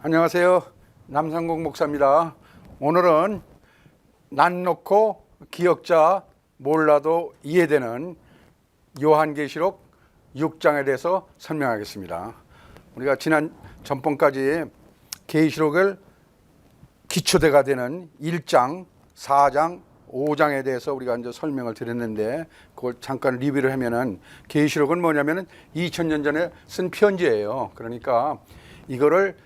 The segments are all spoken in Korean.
안녕하세요. 남상국 목사입니다. 오늘은 난 놓고 기억자 몰라도 이해되는 요한계시록 6장에 대해서 설명하겠습니다. 우리가 지난 전번까지 계시록을 기초대가 되는 1장, 4장, 5장에 대해서 우리가 이제 설명을 드렸는데 그걸 잠깐 리뷰를 하면은 계시록은 뭐냐면은 2000년 전에 쓴 편지예요. 그러니까 이거를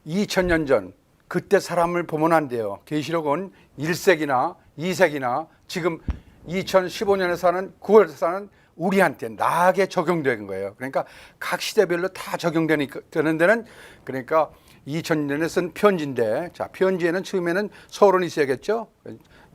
2000년 전 그때 사람을 보면 안 돼요. 계시록은 1세기나 2세기나 지금 2015년에 사는 9월에 사는 우리한테 나에게 적용된 거예요. 그러니까 각 시대별로 다 적용되는 데는 그러니까 2000년에 쓴 편지인데, 자, 편지에는 처음에는 서론이 있어야겠죠.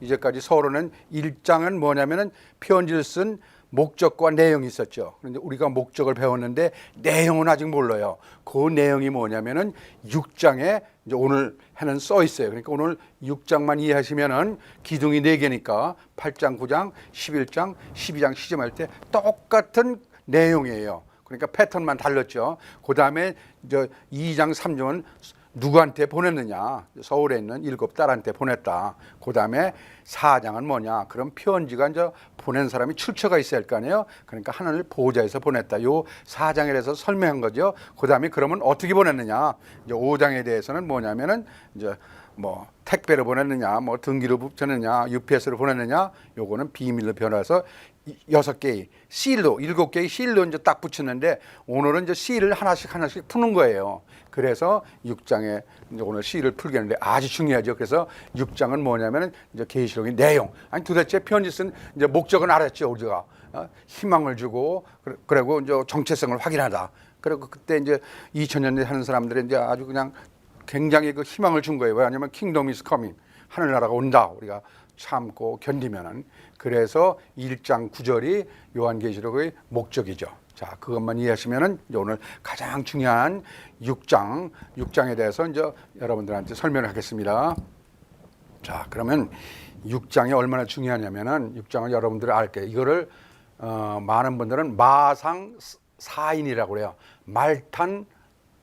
이제까지 서론은 1장은 뭐냐면은 편지를 쓴 목적과 내용이 있었죠. 그런데 우리가 목적을 배웠는데 내용은 아직 몰라요. 그 내용이 뭐냐면은 6장에 이제 오늘 해는 써 있어요. 그러니까 오늘 6장만 이해하시면은 기둥이 4개니까 8장, 9장, 11장, 12장 시점할 때 똑같은 내용이에요. 그러니까 패턴만 달랐죠. 그 다음에 이제 2장, 3장은 누구한테 보냈느냐? 서울에 있는 7 딸한테 보냈다. 그 다음에 4장은 뭐냐? 그럼 편지가 이제 보낸 사람이 출처가 있어야 할 거 아니에요? 그러니까 하나님을 보호자에서 보냈다. 요 4장에 대해서 설명한 거죠. 그 다음에 그러면 어떻게 보냈느냐? 이제 5장에 대해서는 뭐냐면은 이제 뭐 택배로 보냈느냐, 뭐 등기로 붙였느냐, UPS로 보냈느냐, 요거는 비밀로 변해서 6개의 실로 7개의 실로 이제 딱 붙였는데 오늘은 이제 실을 하나씩 푸는 거예요. 그래서 6장에 이제 오늘 실을 풀겠는데 아주 중요하죠. 그래서 6장은 뭐냐면은 이제 계시록의 내용. 아니 도대체 편지 쓴 이제 목적은 알았죠, 우리가. 희망을 주고 그리고 이제 정체성을 확인하다. 그리고 그때 이제 2000년대 하는 사람들이 이제 아주 그냥 굉장히 그 희망을 준 거예요. 왜냐하면 킹덤 이즈 커밍. 하늘나라가 온다. 우리가 참고 견디면은. 그래서 1장 9절이 요한계시록의 목적이죠. 자, 그것만 이해하시면은 이제 오늘 가장 중요한 6장에 대해서 이제 여러분들한테 설명을 하겠습니다. 자, 그러면 6장이 얼마나 중요하냐면은 6장을 여러분들이 알게요. 이거를 많은 분들은 마상 4인이라고 그래요. 말탄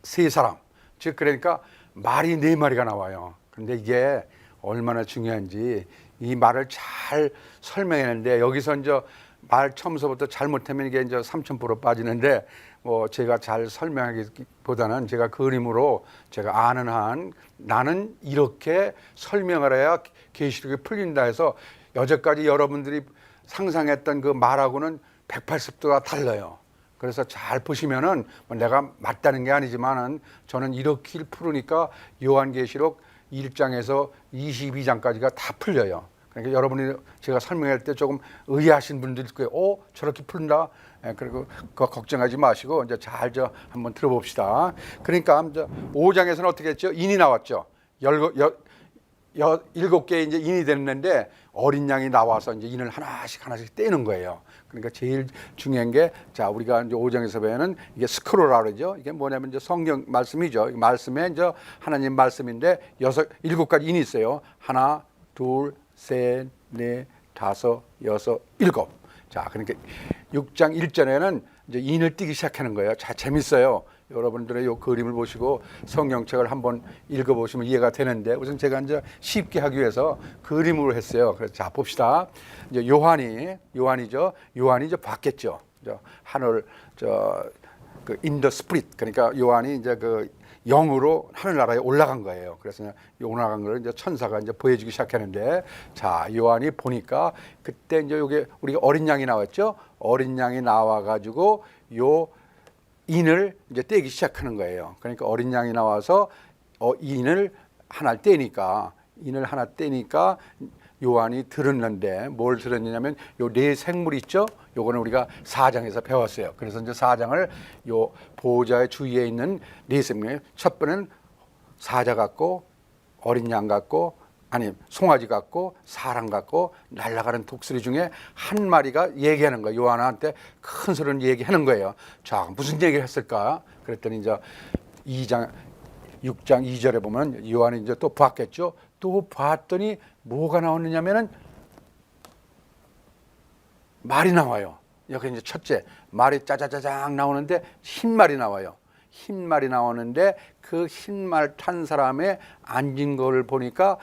3사람. 즉 그러니까 말이 4마리가 나와요. 그런데 이게 얼마나 중요한지 이 말을 잘 설명했는데 여기서 이제 말 처음서부터 잘못하면 이게 이제 3000% 빠지는데 뭐 제가 잘 설명하기보다는 제가 그림으로 제가 아는 한 나는 이렇게 설명을 해야 계시록이 풀린다 해서 여태까지 여러분들이 상상했던 그 말하고는 180도가 달라요. 그래서 잘 보시면은 뭐 내가 맞다는 게 아니지만은 저는 이렇게 풀으니까 요한계시록 1장에서 22장까지가 다 풀려요. 그러니까 여러분이 제가 설명할 때 조금 의아하신 분들 있고요. 저렇게 풀린다. 그리고 그거 걱정하지 마시고 이제 잘 한번 들어봅시다. 그러니까 이제 5장에서는 어떻게 했죠? 인이 나왔죠. 7개의 이제 인이 됐는데 어린 양이 나와서 이제 인을 하나씩 떼는 거예요. 그러니까 제일 중요한 게 자, 우리가 이제 5장에서 배우는 이게 스크롤이라고 그러죠. 이게 뭐냐면 이제 성경 말씀이죠. 말씀에 이제 하나님 말씀인데 7가지 인이 있어요. 하나, 둘, 셋, 넷, 다섯, 여섯, 일곱. 자, 그러니까 6장 1절에는 이제 인을 띄기 시작하는 거예요. 자, 재밌어요. 여러분들의 이 그림을 보시고 성경책을 한번 읽어보시면 이해가 되는데 우선 제가 이제 쉽게 하기 위해서 그림으로 했어요. 그래서 자, 봅시다. 이제 요한이죠. 요한이 이제 봤겠죠. 하늘 그 in the spirit. 그러니까 요한이 이제 그 영으로 하늘나라에 올라간 거예요. 그래서 올라간 걸 이제 천사가 이제 보여주기 시작하는데 자, 요한이 보니까 그때 이제 요게 우리가 어린 양이 나왔죠. 어린 양이 나와가지고 요 인을 이제 떼기 시작하는 거예요. 그러니까 어린 양이 나와서 인을 하나 떼니까 요한이 들었는데 뭘 들었냐면 요 4생물 있죠? 요거는 우리가 4장에서 배웠어요. 그래서 이제 4장을 요 보호자의 주위에 있는 4생물, 첫 번은 사자 같고 어린 양 같고 아니 송아지 같고 사람 같고 날아가는 독수리 중에 한 마리가 얘기하는 거예요. 요한한테 큰 소리로 얘기하는 거예요. 자, 무슨 얘기를 했을까? 그랬더니 이제 6장 2절에 보면 요한이 이제 또 봤겠죠. 또 봤더니 뭐가 나오느냐면은 말이 나와요. 여기 이제 첫째 말이 짜자자장 나오는데 흰 말이 나와요. 흰 말이 나오는데 그 흰 말 탄 사람의 앉은 거를 보니까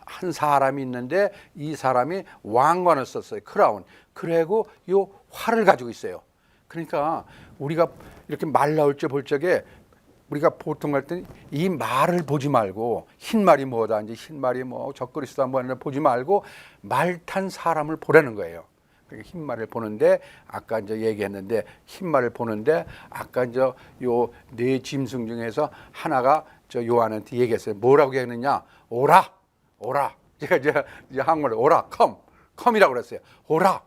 한 사람이 있는데 이 사람이 왕관을 썼어요. 크라운. 그리고 요 활을 가지고 있어요. 그러니까 우리가 이렇게 말 나올 때 볼 적에 우리가 보통 할 때 이 말을 보지 말고 흰 말이 뭐다, 이제 흰 말이 뭐 적그리스도다 뭐 보지 말고 말 탄 사람을 보라는 거예요. 그러니까 흰 말을 보는데 아까 이제 얘기했는데 흰 말을 보는데 아까 이제 요 네 짐승 중에서 하나가 저 요한한테 얘기했어요. 뭐라고 했느냐? 오라, 오라. 제가 이제 한국말로 오라, 컴이라고 그랬어요. 오라,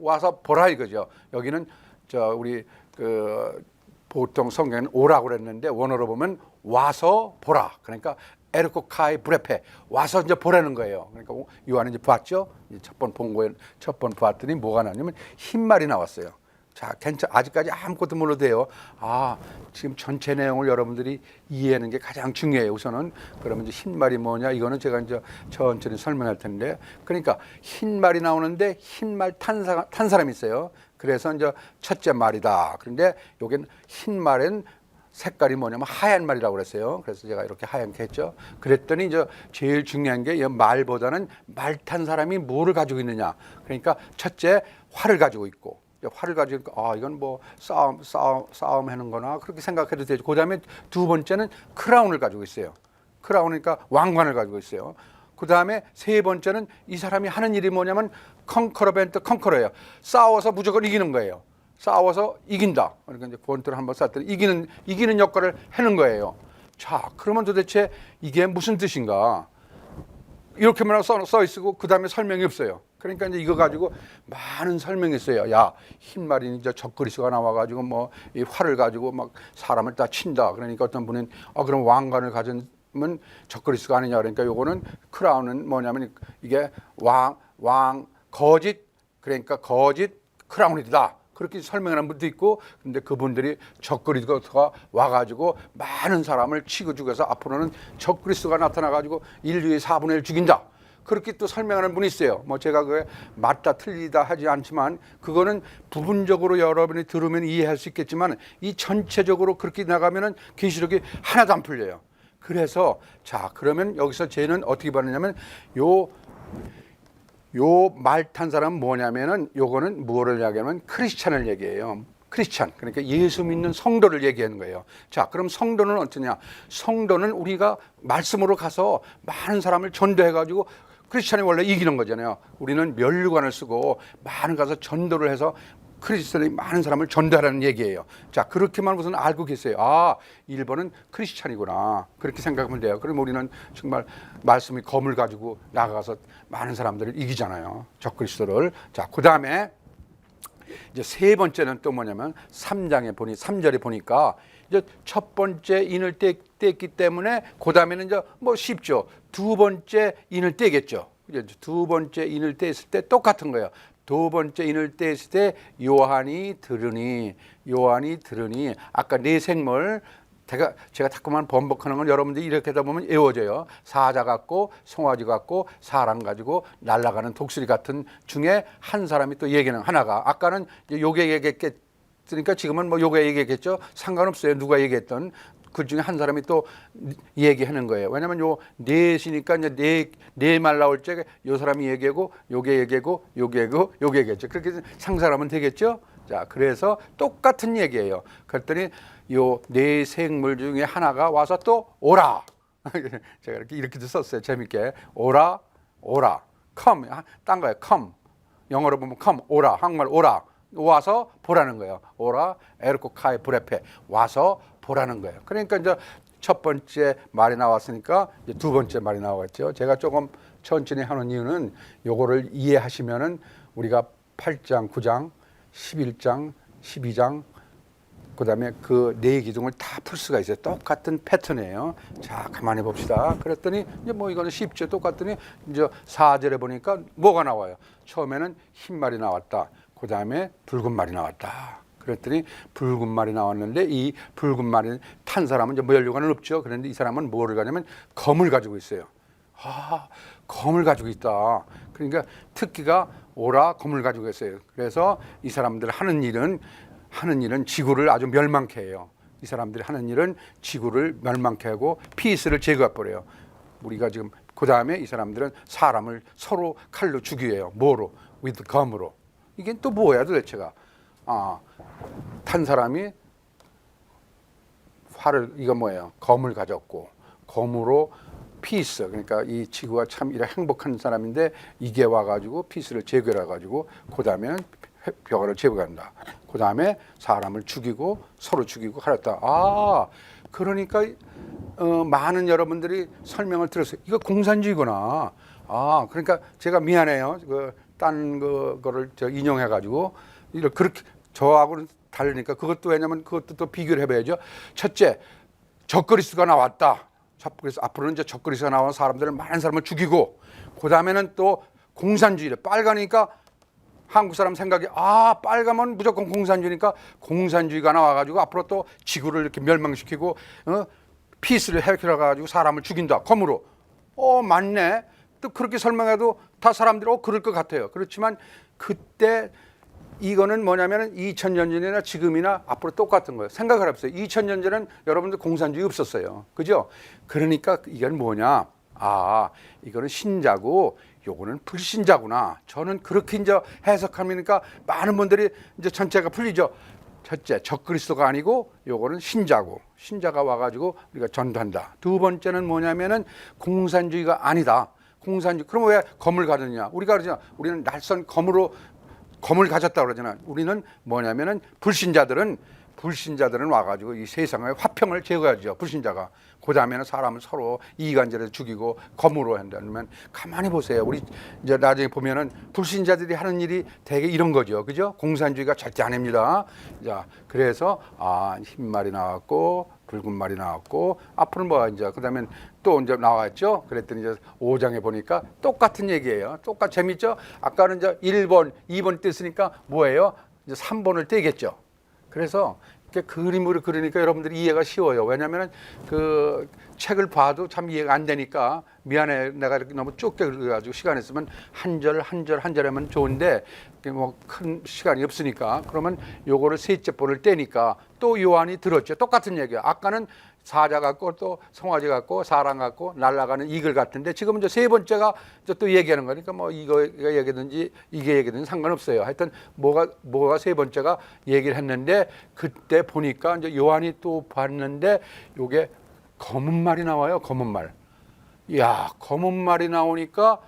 와서 보라 이거죠. 여기는 저 우리 그 보통 성경에는 오라고 그랬는데 원어로 보면 와서 보라. 그러니까 에르코카이 브레페, 와서 이제 보라는 거예요. 그러니까 요한은 이제 봤죠. 첫 번 본 거에 첫 번 봤더니 뭐가 나냐면 흰 말이 나왔어요. 자, 아직까지 아무것도 몰라도 돼요. 아, 지금 전체 내용을 여러분들이 이해하는 게 가장 중요해요. 우선은 그러면 이제 흰 말이 뭐냐? 이거는 제가 이제 천천히 설명할 텐데, 그러니까 흰 말이 나오는데 흰 말 탄 사람이 있어요. 그래서 이제 첫째 말이다. 그런데 여기는 흰 말은 색깔이 뭐냐면 하얀 말이라고 그랬어요. 그래서 제가 이렇게 하얀게 했죠. 그랬더니 이제 제일 중요한 게 이 말보다는 말 탄 사람이 뭐를 가지고 있느냐. 그러니까 첫째 활을 가지고 있고, 활을 가지고 있고, 아 이건 뭐 싸움 하는 거나 그렇게 생각해도 되죠. 그다음에 두 번째는 크라운을 가지고 있어요. 크라운이니까 왕관을 가지고 있어요. 그다음에 세 번째는 이 사람이 하는 일이 뭐냐면 컨커러벤트 컨커러예요. 싸워서 무조건 이기는 거예요. 싸워서 이긴다. 그러니까 이제 권투를 한번 쐈더니 이기는 역할을 하는 거예요. 자, 그러면 도대체 이게 무슨 뜻인가? 이렇게만 써 있고 그 다음에 설명이 없어요. 그러니까 이제 이거 가지고 많은 설명이 있어요. 야, 흰 말이 이제 적그리스도가 나와가지고 뭐 이 활을 가지고 막 사람을 다 친다. 그러니까 어떤 분은 그럼 왕관을 가진 면 적그리스도가 아니냐. 그러니까 요거는 크라운은 뭐냐면 이게 거짓, 그러니까 거짓 크라운이다. 그렇게 설명하는 분도 있고, 근데 그분들이 적그리스도가 와가지고 많은 사람을 치고 죽여서 앞으로는 적그리스도가 나타나가지고 인류의 4분의 1 죽인다. 그렇게 또 설명하는 분이 있어요. 뭐 제가 그게 맞다 틀리다 하지 않지만 그거는 부분적으로 여러분이 들으면 이해할 수 있겠지만 이 전체적으로 그렇게 나가면은 계시록이 하나도 안 풀려요. 그래서 자, 그러면 여기서 쟤는 어떻게 봤느냐면 요 말 탄 사람은 뭐냐면은 요거는 뭐를 얘기하면 크리스찬을 얘기해요. 크리스찬, 그러니까 예수 믿는 성도를 얘기하는 거예요. 자, 그럼 성도는 어떠냐? 성도는 우리가 말씀으로 가서 많은 사람을 전도해가지고 크리스찬이 원래 이기는 거잖아요. 우리는 면류관을 쓰고 많은 가서 전도를 해서 크리스찬이 많은 사람을 전도하라는 얘기예요. 자, 그렇게만 우선 알고 계세요. 아, 1번은 크리스찬이구나. 그렇게 생각하면 돼요. 그럼 우리는 정말 말씀이 검을 가지고 나가서 많은 사람들을 이기잖아요. 적그리스도를. 자, 그 다음에 이제 세 번째는 또 뭐냐면 3절에 보니까 이제 첫 번째 인을 뗐기 때문에 그 다음에는 이제 뭐 쉽죠. 두 번째 인을 떼겠죠. 이제 두 번째 인을 뗐을 때 똑같은 거예요. 두 번째 인을 뗐을 때 요한이 들으니 아까 네 생물 제가 자꾸만 번복하는 건 여러분들이 이렇게 하다 보면 외워져요. 사자 같고 송아지 같고 사람 가지고 날아가는 독수리 같은 중에 한 사람이 또 얘기는 하나가 아까는 요게 얘기했으니까 지금은 뭐 요게 얘기했겠죠. 상관없어요. 누가 얘기했던 그 중에 한 사람이 또 얘기하는 거예요. 왜냐하면 요 넷이니까 이제 네 말 나올 때 요 사람이 얘기하고 요게 얘기하고 요게 얘기했죠. 그렇게 상상하면 되겠죠. 자, 그래서 똑같은 얘기예요. 그랬더니 요 네 생물 중에 하나가 와서 또 오라. 제가 이렇게도 썼어요. 재밌게. 오라, come. 딴 거예요. come. 영어로 보면 come, 오라. 한국말 오라. 와서 보라는 거예요. 오라, 에르코카이 브레페. 와서 보라는 거예요. 그러니까 이제 첫 번째 말이 나왔으니까 이제 두 번째 말이 나왔죠. 제가 조금 천천히 하는 이유는 요거를 이해하시면은 우리가 8장, 9장, 11장, 12장 그다음에 그 네 기둥을 다 풀 수가 있어요. 똑같은 패턴이에요. 자, 가만히 봅시다. 그랬더니 이제 뭐 이거는 쉽죠. 똑같더니 이제 4절에 보니까 뭐가 나와요. 처음에는 흰 말이 나왔다. 그다음에 붉은 말이 나왔다. 그랬더니 붉은 말이 나왔는데 이 붉은 말이 탄 사람은 이제 면류관은 없죠. 그런데 이 사람은 뭐를 가냐면 검을 가지고 있어요. 아, 검을 가지고 있다. 그러니까 특기가 오라 검을 가지고 있어요. 그래서 이 사람들 하는 일은 지구를 아주 멸망케 해요. 이 사람들이 하는 일은 지구를 멸망케 하고 피스를 제거해 버려요. 우리가 지금 그 다음에 이 사람들은 사람을 서로 칼로 죽이에요. 뭐로? with 검으로. 이게 또 뭐야 도대체가? 탄 사람이 이거 뭐예요? 검을 가졌고 검으로 피스, 그러니까 이 지구가 참 이래 행복한 사람인데 이게 와가지고 피스를 제거해가지고 그 다음에는 벽화를 제거한다. 그 다음에 사람을 죽이고 서로 죽이고 하랬다. 그러니까 많은 여러분들이 설명을 들었어요. 이거 공산주의구나. 그러니까 제가 미안해요. 딴 거를 인용해가지고 이걸 그렇게 저하고는 다르니까 그것도 왜냐면 그것도 또 비교를 해봐야죠. 첫째, 적그리스도가 나왔다. 그래서 앞으로는 이제 적그리스도가 나온 사람들을 많은 사람을 죽이고 그 다음에는 또 공산주의를 빨가니까 한국 사람 생각이 빨가면 무조건 공산주의니까 공산주의가 나와가지고 앞으로 또 지구를 이렇게 멸망시키고 피스를 해결해가지고 사람을 죽인다. 검으로. 맞네. 또 그렇게 설명해도 다 사람들이 그럴 것 같아요. 그렇지만 그때 이거는 뭐냐면 2000년 전이나 지금이나 앞으로 똑같은 거예요. 생각을 해보세요. 2000년 전에는 여러분들 공산주의 없었어요. 그죠? 그러니까 이건 뭐냐? 이거는 신자고 요거는 불신자구나. 저는 그렇게 이제 해석하니까 많은 분들이 이제 전체가 풀리죠. 첫째, 적그리스도가 아니고 요거는 신자고 신자가 와가지고 우리가 전도한다. 두 번째는 뭐냐면은 공산주의가 아니다. 공산주의. 그럼 왜 검을 가졌냐? 우리가 그러잖아. 우리는 날선 검을 가졌다 그러잖아. 우리는 뭐냐면은 불신자들은 와가지고 이 세상의 화평을 제거하죠. 불신자가. 그 다음에는 사람을 서로 이간질해서 죽이고 검으로 한다면 가만히 보세요. 우리 이제 나중에 보면은 불신자들이 하는 일이 되게 이런 거죠. 그죠? 공산주의가 절대 아닙니다. 자, 그래서 흰 말이 나왔고 붉은 말이 나왔고 앞으로는 뭐가 이제 그다음에 또 이제 나왔죠. 그랬더니 이제 5장에 보니까 똑같은 얘기예요. 재밌죠? 아까는 이제 1번, 2번 뗐으니까 뭐예요? 이제 3번을 떼겠죠. 그래서 이렇게 그림으로 그리니까 여러분들이 이해가 쉬워요. 왜냐하면 그 책을 봐도 참 이해가 안 되니까 미안해. 내가 이렇게 너무 좁게 그려가지고 시간 있으면 한 절 하면 좋은데 뭐 큰 시간이 없으니까 그러면 요거를 셋째 번을 떼니까 또 요한이 들었죠. 똑같은 얘기야. 아까는 사자 같고 또 송아지 같고 사람 같고 날아가는 이글 같은데 지금 이제 세 번째가 이제 또 얘기하는 거니까 뭐 이거가 얘기든지 이게 얘기든지 상관없어요. 하여튼 뭐가 세 번째가 얘기를 했는데 그때 보니까 이제 요한이 또 봤는데 요게 검은 말이 나와요. 검은 말. 이야, 검은 말이 나오니까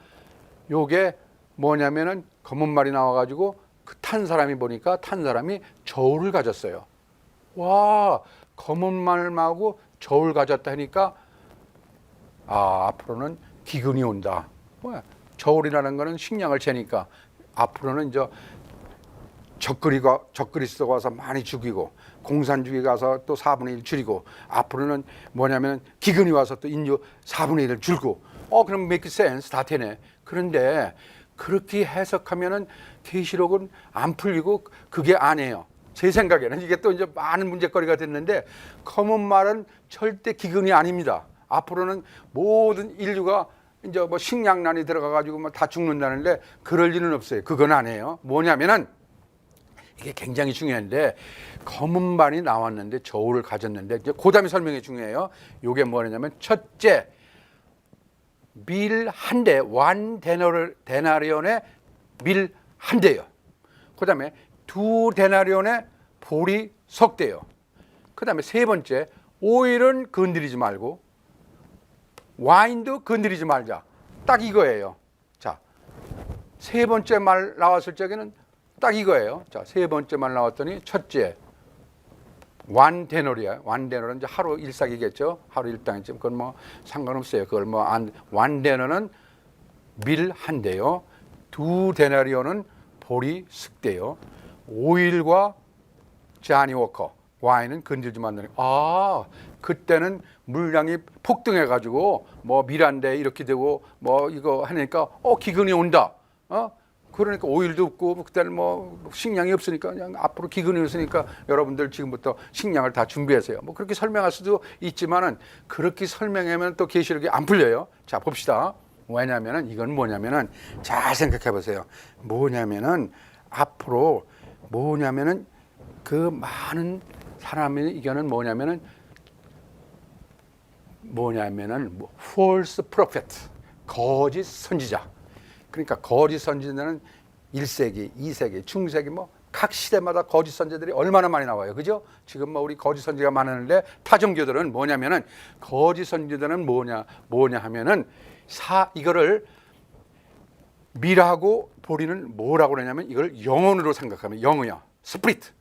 요게 뭐냐면은 검은 말이 나와가지고 그 탄 사람이 보니까 탄 사람이 저울을 가졌어요. 와, 검은 말하고 저울 가졌다 하니까 앞으로는 기근이 온다. 뭐야? 저울이라는 거는 식량을 재니까 앞으로는 이제 적그리스도가 와서 많이 죽이고 공산주의 가서 또 4분의 1 줄이고 앞으로는 뭐냐면 기근이 와서 또 인류 4분의 1을 줄고 그럼 make sense 다 되네. 그런데 그렇게 해석하면은 계시록은 안 풀리고 그게 아니에요. 제 생각에는 이게 또 이제 많은 문제거리가 됐는데 검은 말은 절대 기근이 아닙니다. 앞으로는 모든 인류가 이제 뭐 식량난이 들어가가지고 뭐 다 죽는다는데 그럴 일은 없어요. 그건 아니에요. 뭐냐면은 이게 굉장히 중요한데 검은 말이 나왔는데 저울을 가졌는데 이제 그다음에 설명이 중요해요. 이게 뭐냐면 첫째 밀 한 대, 완 데나리온의 밀 한 대요. 그다음에 2 데나리온의 보리 석 대요. 그다음에 세 번째 오일은 건드리지 말고 와인도 건드리지 말자. 딱 이거예요. 자, 세 번째 말 나왔을 적에는 딱 이거예요. 자, 세 번째 말 나왔더니 첫째 완 데나리야. 완 데나리는 이제 하루 일삭이겠죠. 하루 일당이지. 그건 뭐 상관없어요. 그걸 뭐 완 데나리는 밀 한 대요. 2 데나리온은 보리 석 대요. 오일과 자니 워커 와인은 건들지 말라니. 그때는 물량이 폭등해 가지고 뭐 밀한데 이렇게 되고 뭐 이거 하니까 기근이 온다. 그러니까 오일도 없고 그때는 뭐 식량이 없으니까 그냥 앞으로 기근이 없으니까 여러분들 지금부터 식량을 다 준비하세요. 뭐 그렇게 설명할 수도 있지만은 그렇게 설명하면 또 계시록이 안 풀려요. 자, 봅시다. 왜냐면은 이건 뭐냐면은 잘 생각해 보세요. 뭐냐면은 앞으로 뭐냐면은 그 많은 사람이 이거는 뭐냐면은 false prophet, 거짓 선지자. 그러니까 거짓 선지자는 1세기, 2세기, 중세기 각 시대마다 거짓 선지자들이 얼마나 많이 나와요. 그죠? 지금 우리 거짓 선지자가 많은데 타종교들은 뭐냐면은 거짓 선지자는 뭐냐 하면은 이거를 미라하고 보리는 뭐라고 그러냐면 이걸 영혼으로 생각하면 영이야. 스피릿.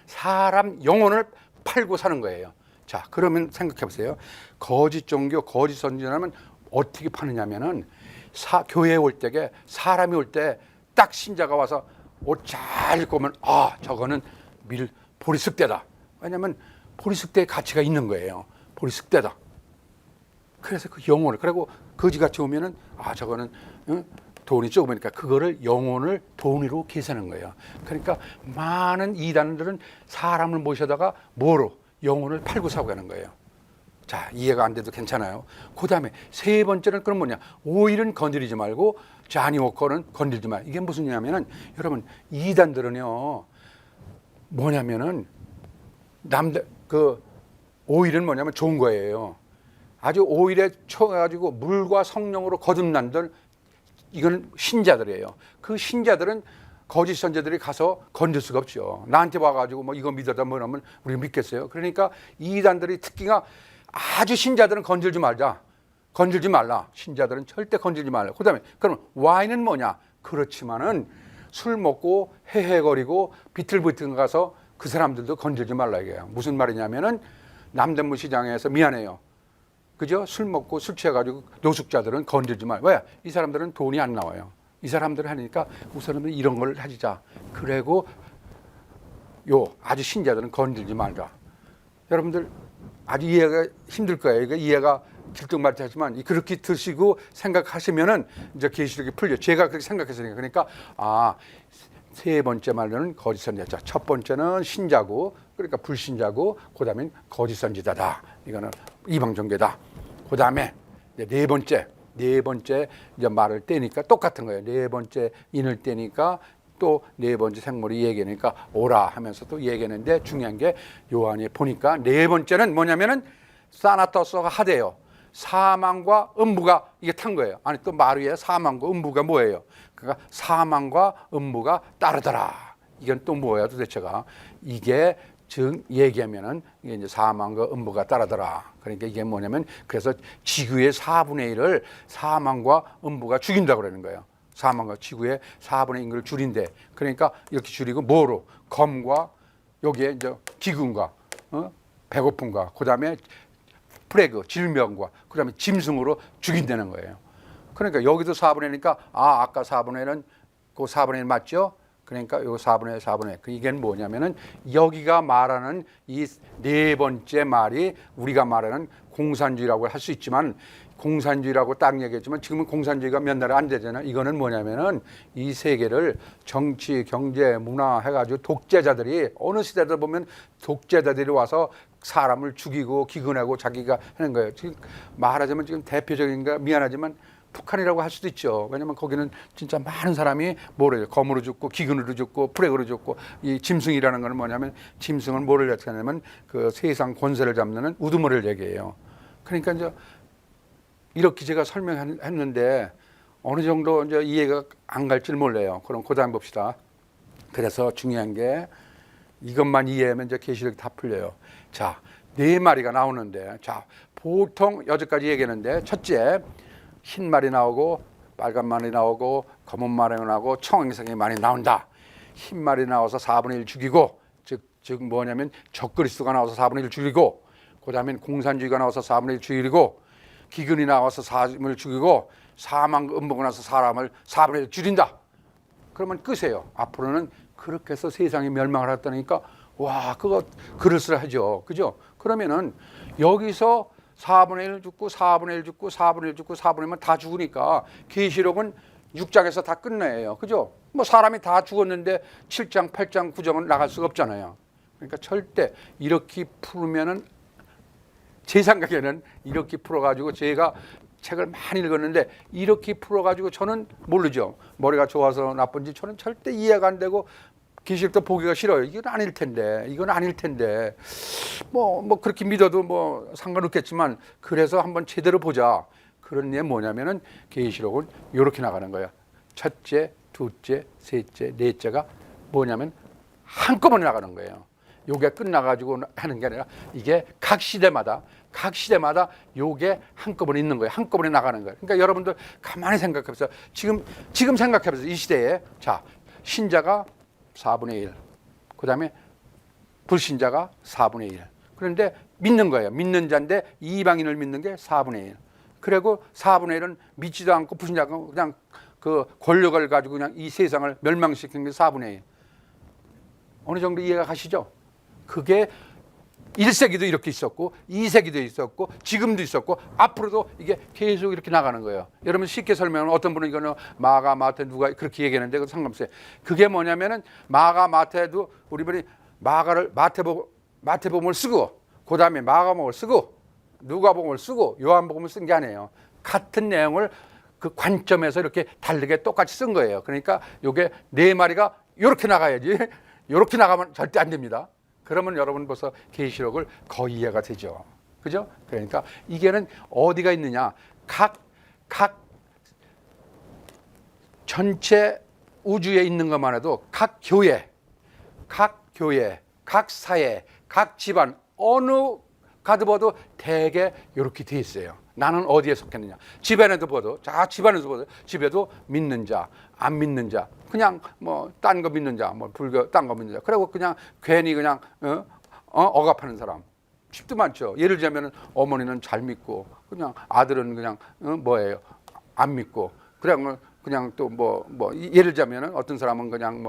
사람 영혼을 팔고 사는 거예요. 자, 그러면 생각해 보세요. 거짓 종교, 거짓 선지자라면 어떻게 파느냐면은 교회에 올 때에 사람이 올 때 딱 신자가 와서 옷 잘 입고 오면 저거는 보리쑥대다. 왜냐하면 보리쑥대의 가치가 있는 거예요. 보리쑥대다. 그래서 그 영혼을, 그리고 거지같이 오면은 저거는 돈이 적으니까 그거를 영혼을 돈으로 계산하는 거예요. 그러니까 많은 이단들은 사람을 모셔다가 영혼을 팔고 사고 가는 거예요. 자, 이해가 안 돼도 괜찮아요. 그 다음에 세 번째는 그럼 뭐냐? 오일은 건드리지 말고 자니 워커는 건드리지 마. 이게 무슨 얘기냐면은 여러분 이단들은요 뭐냐면은 오일은 뭐냐면 좋은 거예요. 아주 오일에 쳐가지고 물과 성령으로 거듭난들 이거는 신자들이에요. 그 신자들은 거짓 선지자들이 가서 건질 수가 없죠. 나한테 와가지고 이거 믿어다 뭐라면 우리가 믿겠어요. 그러니까 이단들의 특기가 아주 신자들은 건질지 말라. 신자들은 절대 건질지 말라. 그다음에 그럼 와인은 뭐냐? 그렇지만은 술 먹고 헤헤거리고 비틀비틀 가서 그 사람들도 건질지 말라 이게요. 무슨 말이냐면은 남대문 시장에서 미안해요. 그죠? 술 먹고 술 취해가지고 노숙자들은 건들지 마. 왜? 이 사람들은 돈이 안 나와요. 이 사람들은 하니까 우선은 이런 걸 하자. 그리고 아주 신자들은 건들지 말자. 여러분들 아주 이해가 힘들 거예요. 이거 이해가 길쭉말쭉하지만 그렇게 드시고 생각하시면은 이제 계시록이 풀려. 제가 그렇게 생각했으니까. 그러니까 세 번째 말로는 거짓 선지자. 첫 번째는 신자고, 그러니까 불신자고, 그다음엔 거짓 선지자다. 이거는 이방 종교다. 그다음에 네 번째 이제 말을 떼니까 똑같은 거예요. 네 번째 인을 떼니까 또 네 번째 생물이 얘기하니까 오라 하면서 또 얘기하는데 중요한 게 요한이 보니까 네 번째는 뭐냐면은 사나토스가 하대요. 사망과 음부가 이게 탄 거예요. 아니 또 말 위에 사망과 음부가 뭐예요? 그러니까 사망과 음부가 따르더라. 이건 또 뭐야 도대체가? 이게 즉 얘기하면은 이게 이제 사망과 음부가 따르더라. 그러니까 이게 뭐냐면 그래서 지구의 4분의 1을 사망과 음부가 죽인다고 그러는 거예요. 사망과 지구의 4분의 1을 줄인대. 그러니까 이렇게 줄이고 뭐로? 검과 여기에 이제 기근과 배고픔과 그다음에 플래그 질병과 그다음에 짐승으로 죽인다는 거예요. 그러니까 여기도 4분의 1이니까 아까 4분의 1은 그 4분의 1 맞죠? 그러니까 요 4분의 1, 4분의 1. 이게 뭐냐면은 여기가 말하는 이 네 번째 말이 우리가 말하는 공산주의라고 할 수 있지만 공산주의라고 딱 얘기했지만 지금은 공산주의가 몇 날 안 되잖아요. 이거는 뭐냐면은 이 세계를 정치, 경제, 문화 해가지고 독재자들이 어느 시대도 보면 독재자들이 와서 사람을 죽이고 기근하고 자기가 하는 거예요. 지금 말하자면 지금 대표적인가 미안하지만 북한이라고 할 수도 있죠. 왜냐면 거기는 진짜 많은 사람이 검으로 죽고 기근으로 죽고 플래그로 죽고 이 짐승이라는 건 뭐냐면 짐승은 뭐를 얘기하냐면 그 세상 권세를 잡는 우두머리를 얘기해요. 그러니까 이제 이렇게 제가 설명했는데 어느 정도 이제 이해가 안 갈지 몰라요. 그럼 그다음 봅시다. 그래서 중요한 게 이것만 이해하면 이제 계시록이 다 풀려요. 자, 네 마리가 나오는데 자, 보통 여기까지 얘기했는데 첫째 흰 말이 나오고 빨간 말이 나오고 검은 말이 나오고 청황색이 많이 나온다. 흰 말이 나와서 4분의 1 죽이고 즉 뭐냐면 적그리스도가 나와서 4분의 1 죽이고 그다음엔 공산주의가 나와서 4분의 1 죽이고 기근이 나와서 4분의 1 죽이고 사망 음부가 나서 사람을 4분의 1 줄인다. 그러면 끝이에요. 앞으로는 그렇게 해서 세상이 멸망을 했다니까 와 그거 그럴수록 하죠. 그죠? 그러면은 여기서 4분의 1 죽고 4분의 1 죽고 4분의 1 죽고 4분의 1만 다 죽으니까 계시록은 6장에서 다 끝내요. 그죠? 뭐 사람이 다 죽었는데 7장, 8장, 9장은 나갈 수가 없잖아요. 그러니까 절대 이렇게 풀면은 제 생각에는 이렇게 풀어가지고 제가 책을 많이 읽었는데 이렇게 풀어가지고 저는 모르죠. 머리가 좋아서 나쁜지 저는 절대 이해가 안 되고 계시록도 보기가 싫어요. 이건 아닐 텐데, 이건 아닐 텐데, 뭐 그렇게 믿어도 뭐 상관없겠지만, 그래서 한번 제대로 보자. 그런 게 뭐냐면은 계시록은 이렇게 나가는 거야. 첫째, 둘째, 셋째, 넷째가 뭐냐면 한꺼번에 나가는 거예요. 요게 끝나가지고 하는 게 아니라 이게 각 시대마다 요게 한꺼번에 있는 거예요. 한꺼번에 나가는 거예요. 그러니까 여러분들 가만히 생각해보세요. 지금 생각해보세요. 이 시대에 자, 신자가 4분의 1, 그 다음에 불신자가 4분의 1. 그런데 믿는 거예요. 믿는 자인데 이방인을 믿는 게 4분의 1. 그리고 4분의 1은 믿지도 않고 불신자가 그냥 그 권력을 가지고 그냥 이 세상을 멸망시키는 게 4분의 1. 어느 정도 이해가 가시죠? 그게 1세기도 이렇게 있었고 2세기도 있었고 지금도 있었고 앞으로도 이게 계속 이렇게 나가는 거예요. 여러분 쉽게 설명은 어떤 분은 이거는 마가 마태 누가 그렇게 얘기하는데 그 상관없어요. 그게 뭐냐면은 마가 마태도 우리 분이 마태복음을 쓰고 그다음에 마가복음을 쓰고 누가복음을 쓰고 요한복음을 쓴 게 아니에요. 같은 내용을 그 관점에서 이렇게 다르게 똑같이 쓴 거예요. 그러니까 요게 네 마리가 이렇게 나가야지 이렇게 나가면 절대 안 됩니다. 그러면 여러분 벌써 계시록을 거의 이해가 되죠. 그죠? 그러니까 이게는 어디가 있느냐? 각 전체 우주에 있는 것만 해도 각 교회, 각 사회, 각 집안 어느 가도 봐도 대개 이렇게 돼 있어요. 나는 어디에 속했느냐? 집안에도 봐도 집에도 믿는 자, 안 믿는 자, 그냥 뭐 딴 거 믿는 자, 뭐 불교 딴 거 믿는 자, 그리고 그냥 괜히 그냥 억압하는 사람 집도 많죠. 예를 들자면은 어머니는 잘 믿고 그냥 아들은 그냥 뭐예요? 안 믿고 그냥 또 뭐 예를 들자면은 어떤 사람은 그냥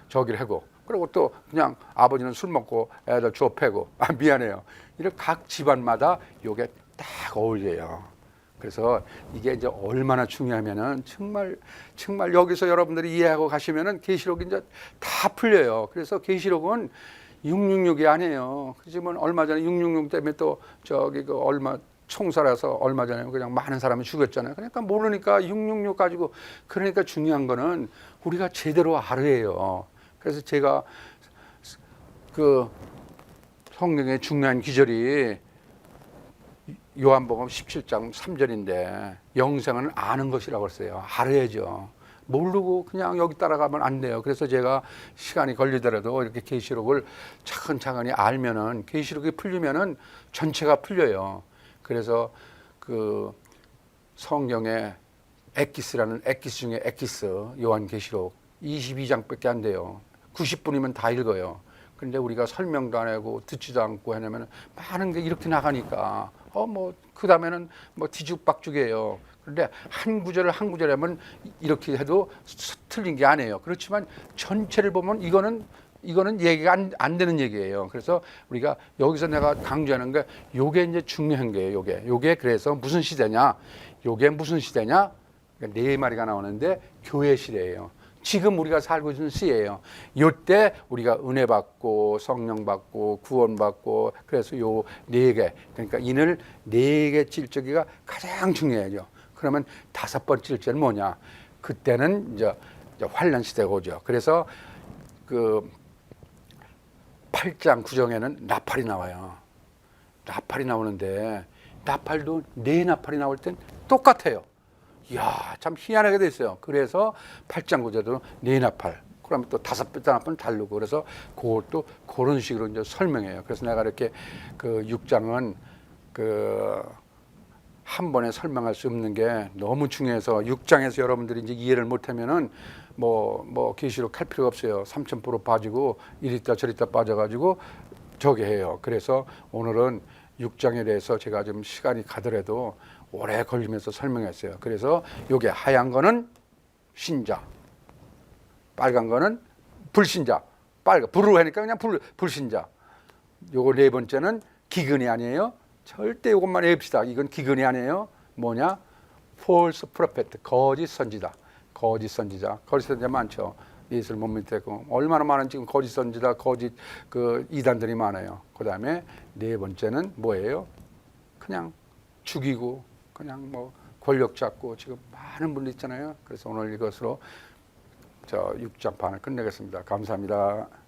저기를 하고. 그리고 또 그냥 아버지는 술 먹고 애들 주워 패고 미안해요. 이렇게 각 집안마다 요게 딱 어울려요. 그래서 이게 이제 얼마나 중요하면은 정말 여기서 여러분들이 이해하고 가시면은 계시록이 이제 다 풀려요. 그래서 계시록은 666이 아니에요. 그지만 얼마 전에 666 때문에 또 저기 그 얼마 총살해서 얼마 전에 그냥 많은 사람이 죽였잖아요. 그러니까 모르니까 666 가지고 그러니까 중요한 거는 우리가 제대로 알아야 해요. 그래서 제가 그 성경의 중요한 기절이 요한복음 17장 3절인데 영생은 아는 것이라고 했어요. 알아야죠. 모르고 그냥 여기 따라가면 안 돼요. 그래서 제가 시간이 걸리더라도 이렇게 계시록을 차근차근히 알면은 계시록이 풀리면은 전체가 풀려요. 그래서 그 성경의 엑기스라는 엑기스 중에 엑기스 요한계시록 22장밖에 안 돼요. 90분이면 다 읽어요. 그런데 우리가 설명도 안 하고 듣지도 않고 하냐면 많은 게 이렇게 나가니까 그 다음에는 뒤죽박죽이에요. 그런데 한 구절을 한 구절 하면 이렇게 해도 틀린 게 아니에요. 그렇지만 전체를 보면 이거는 얘기가 안 되는 얘기예요. 그래서 우리가 여기서 내가 강조하는 게 요게 이제 중요한 거예요. 요게 그래서 무슨 시대냐? 요게 무슨 시대냐? 그러니까 네 마리가 나오는데 교회 시대예요. 지금 우리가 살고 있는 시예요. 이때 우리가 은혜 받고 성령 받고 구원 받고 그래서 요 네 개 그러니까 이늘 네 개 질적이가 가장 중요하죠. 그러면 다섯 번째 질적은 뭐냐? 그때는 이제 환란 시대가 오죠. 그래서 그 8장 9정에는 나팔이 나와요. 나팔이 나오는데 나팔도 네 나팔이 나올 땐 똑같아요. 이야, 참 희한하게 됐어요. 그래서 8장 9절도 네 나팔, 그러면 또 다섯 번째 나팔은 다르고 그래서 그것도 그런 식으로 이제 설명해요. 그래서 내가 이렇게 그 6장은 그 한 번에 설명할 수 없는 게 너무 중요해서 6장에서 여러분들이 이제 이해를 못하면은 계시록 할 필요가 없어요. 3000% 빠지고 이리 있다 저리 있다 빠져가지고 저기 해요. 그래서 오늘은 6장에 대해서 제가 좀 시간이 가더라도 오래 걸리면서 설명했어요. 그래서 요게 하얀 거는 신자, 빨간 거는 불신자, 불을 하니까 그냥 불신자. 요거 네 번째는 기근이 아니에요. 절대 이것만 외웁시다. 이건 기근이 아니에요. 뭐냐? false prophet, 거짓 선지자. 거짓 선지자 많죠. 예수를 못 믿고 얼마나 많은 지금 거짓 선지자, 거짓 그 이단들이 많아요. 그다음에 네 번째는 뭐예요? 그냥 죽이고 그냥 권력 잡고 지금 많은 분들 있잖아요. 그래서 오늘 이것으로 저 6장 반을 끝내겠습니다. 감사합니다.